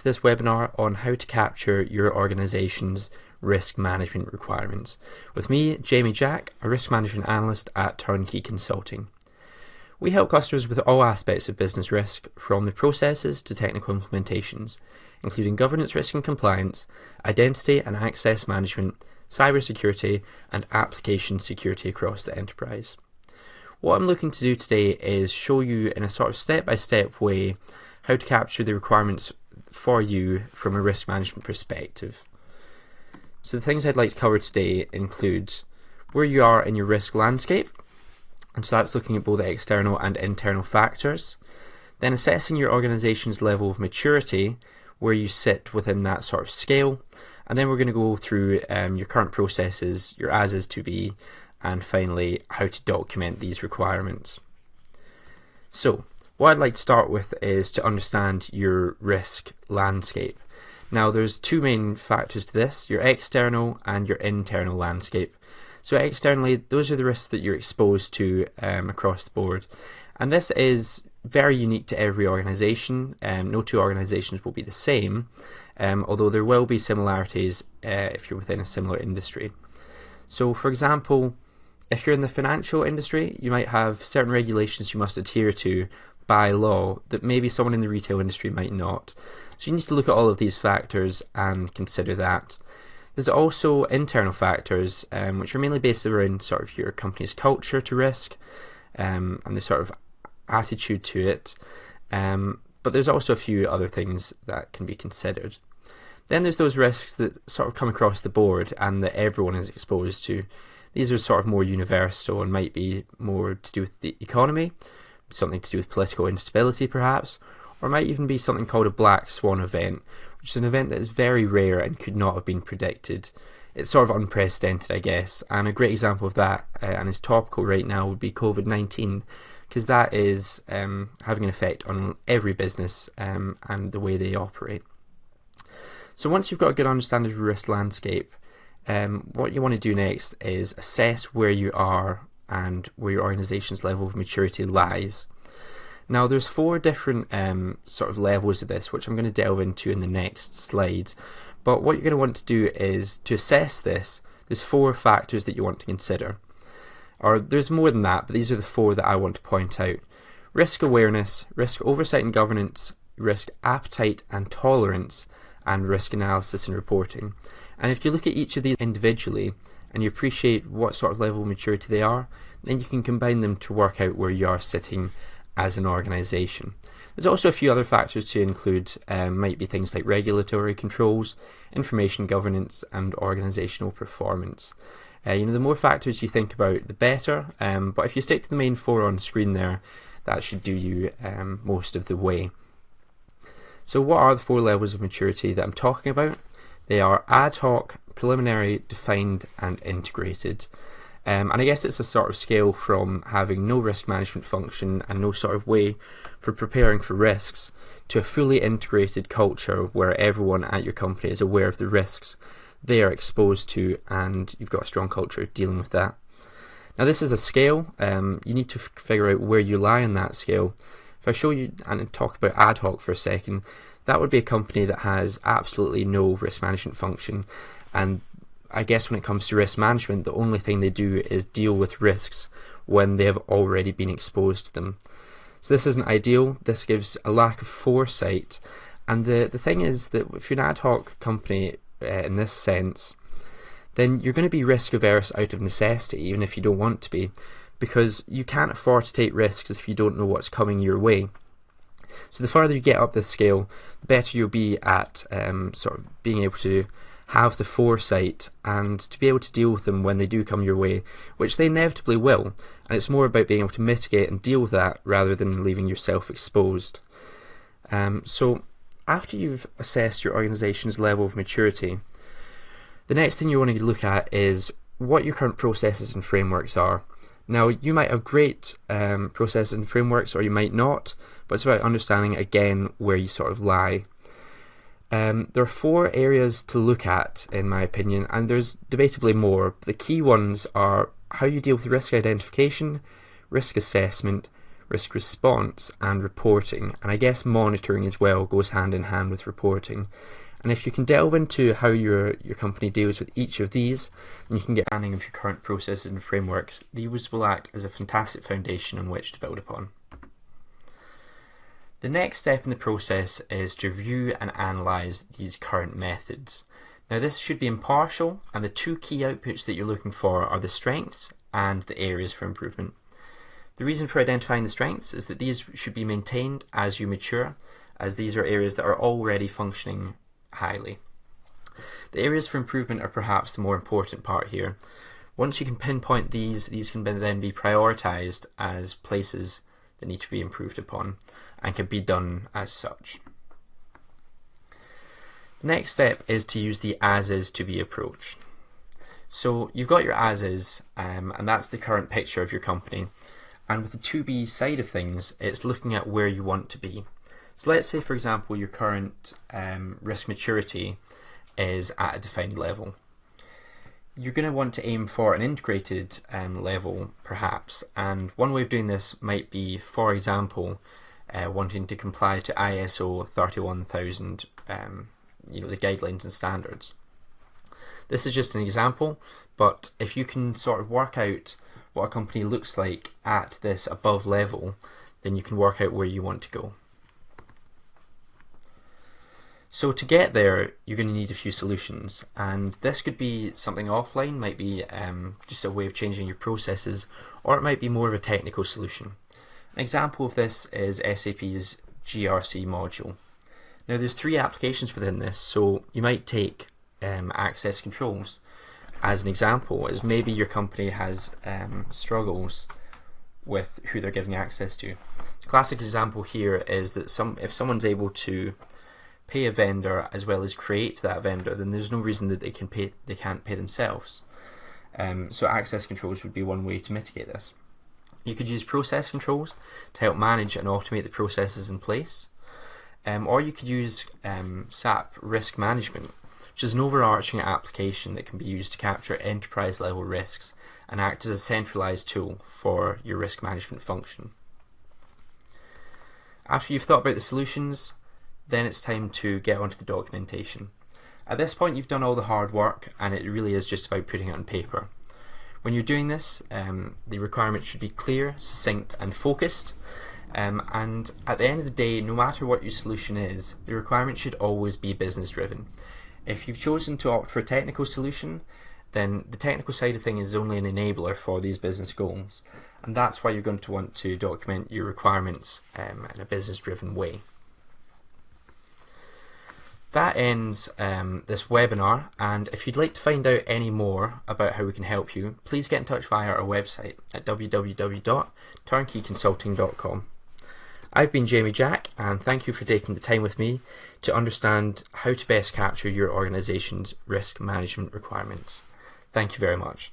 this webinar on how to capture your organization's risk management requirements. With me, Jamie Jack, a risk management analyst at Turnkey Consulting. We help customers with all aspects of business risk, from the processes to technical implementations, including governance risk and compliance, identity and access management, cybersecurity, and application security across the enterprise. What I'm looking to do today is show you in a sort of step-by-step way how to capture the requirements for you from a risk management perspective. So the things I'd like to cover today include where you are in your risk landscape, and so that's looking at both external and internal factors, then assessing your organization's level of maturity, where you sit within that sort of scale, and then we're going to go through your current processes, your as is to be, and finally how to document these requirements. So what I'd like to start with is to understand your risk landscape. Now there's two main factors to this, your external and your internal landscape. So externally, those are the risks that you're exposed to across the board, and this is very unique to every organisation. No two organisations will be the same, although there will be similarities if you're within a similar industry. So for example, if you're in the financial industry, you might have certain regulations you must adhere to by law that maybe someone in the retail industry might not. So you need to look at all of these factors and consider that. There's also internal factors, which are mainly based around sort of your company's culture to risk and the sort of attitude to it. But there's also a few other things that can be considered. Then there's those risks that sort of come across the board and that everyone is exposed to. These are sort of more universal and might be more to do with the economy, something to do with political instability perhaps, or might even be something called a black swan event, which is an event that is very rare and could not have been predicted. It's sort of unprecedented, I guess, and a great example of that, and is topical right now, would be COVID-19, because that is having an effect on every business and the way they operate. So once you've got a good understanding of your risk landscape, what you want to do next is assess where you are and where your organisation's level of maturity lies. Now there's four different sort of levels of this, which I'm going to delve into in the next slide. But what you're going to want to do is, to assess this, there's four factors that you want to consider. Or there's more than that, but these are the four that I want to point out. Risk awareness, risk oversight and governance, risk appetite and tolerance, and risk analysis and reporting. And if you look at each of these individually and you appreciate what sort of level of maturity they are, then you can combine them to work out where you are sitting as an organisation. There's also a few other factors to include, might be things like regulatory controls, information governance, and organisational performance. The more factors you think about, the better, but if you stick to the main four on screen there, that should do you most of the way. So what are the four levels of maturity that I'm talking about? They are ad hoc, preliminary, defined, and integrated. And I guess it's a sort of scale from having no risk management function and no sort of way for preparing for risks to a fully integrated culture where everyone at your company is aware of the risks they are exposed to and you've got a strong culture dealing with that. Now this is a scale. You need to figure out where you lie on that scale. If I show you and talk about ad hoc for a second, that would be a company that has absolutely no risk management function, and I guess when it comes to risk management, the only thing they do is deal with risks when they have already been exposed to them. So this isn't ideal. This gives a lack of foresight, and the thing is that if you're an ad hoc company in this sense, then you're going to be risk averse out of necessity, even if you don't want to be, because you can't afford to take risks if you don't know what's coming your way. So the further you get up this scale, the better you'll be at sort of being able to have the foresight and to be able to deal with them when they do come your way, which they inevitably will. And it's more about being able to mitigate and deal with that rather than leaving yourself exposed. So after you've assessed your organisation's level of maturity, the next thing you want to look at is what your current processes and frameworks are. Now, you might have great processes and frameworks, or you might not, but it's about understanding, again, where you sort of lie. There are four areas to look at, in my opinion, and there's debatably more. The key ones are how you deal with risk identification, risk assessment, risk response, and reporting. And I guess monitoring as well goes hand in hand with reporting. And if you can delve into how your company deals with each of these, then you can get an understanding of your current processes and frameworks. These will act as a fantastic foundation on which to build upon. The next step in the process is to review and analyse these current methods. Now this should be impartial, and the two key outputs that you're looking for are the strengths and the areas for improvement. The reason for identifying the strengths is that these should be maintained as you mature, as these are areas that are already functioning highly. The areas for improvement are perhaps the more important part here. Once you can pinpoint these can then be prioritised as places that need to be improved upon and can be done as such. The next step is to use the as-is to be approach. So you've got your as-is, and that's the current picture of your company. And with the to-be side of things, it's looking at where you want to be. So let's say, for example, your current risk maturity is at a defined level. You're going to want to aim for an integrated level, perhaps. And one way of doing this might be, for example, wanting to comply to ISO 31000, the guidelines and standards. This is just an example, but if you can sort of work out what a company looks like at this above level, then you can work out where you want to go. So to get there, you're going to need a few solutions, and this could be something offline, might be just a way of changing your processes, or it might be more of a technical solution. An example of this is SAP's GRC module. Now there's three applications within this, so you might take access controls as an example, as maybe your company has struggles with who they're giving access to. The classic example here is that if someone's able to pay a vendor as well as create that vendor, then there's no reason that they can't pay themselves. So access controls would be one way to mitigate this. You could use process controls to help manage and automate the processes in place. Or you could use SAP risk management, which is an overarching application that can be used to capture enterprise level risks and act as a centralized tool for your risk management function. After you've thought about the solutions, then it's time to get onto the documentation. At this point you've done all the hard work, and it really is just about putting it on paper. When you're doing this, the requirements should be clear, succinct and focused. And at the end of the day, no matter what your solution is, the requirement should always be business driven. If you've chosen to opt for a technical solution, then the technical side of things is only an enabler for these business goals, and that's why you're going to want to document your requirements in a business driven way. That ends this webinar, and if you'd like to find out any more about how we can help you, please get in touch via our website at www.turnkeyconsulting.com. I've been Jamie Jack, and thank you for taking the time with me to understand how to best capture your organisation's risk management requirements. Thank you very much.